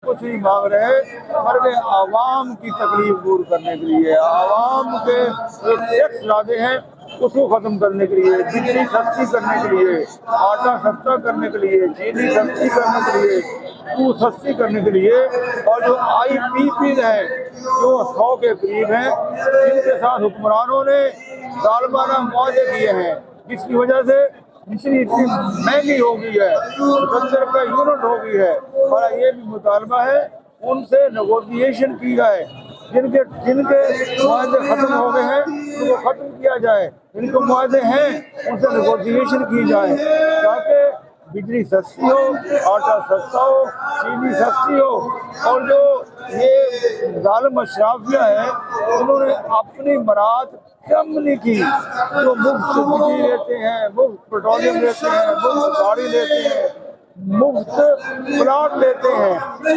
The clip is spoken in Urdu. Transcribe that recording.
کچھ نہیں مانگ رہے بلکہ عوام کی تکلیف دور کرنے کے لیے، عوام کے جو ٹیکس لادے ہیں اس کو ختم کرنے کے لیے، بجلی سستی کرنے کے لیے، آٹا سستا کرنے کے لیے، چینی سستی کرنے کے لیے، دودھ سستی کرنے کے لیے، اور جو آئی پی پی ہیں جو 100 کے قریب ہیں جن کے ساتھ حکمرانوں نے ظالمانہ معاہدے کیے ہیں، جس کی وجہ سے بجلی اتنی مہنگی ہو گئی ہے، 75 روپے یونٹ ہو گئی ہے۔ ہمارا یہ بھی مطالبہ ہے ان سے نیگوشیشن کی جائے، جن کے معاہدے ختم ہو گئے ہیں ان کو ختم کیا جائے، جن کے معاہدے ہیں ان سے نیگوشیشن کی جائے تاکہ بجلی سستی ہو، آٹا سستا ہو، چینی سستی ہو۔ اور جو یہ ظالم اشرافیہ ہے انہوں نے اپنی مراد کم نہیں کی، جو مفت بجلی لیتے ہیں، مفت پیٹرولیم لیتے ہیں، مفت گاڑی لیتے ہیں، مفت پلاٹ لیتے ہیں،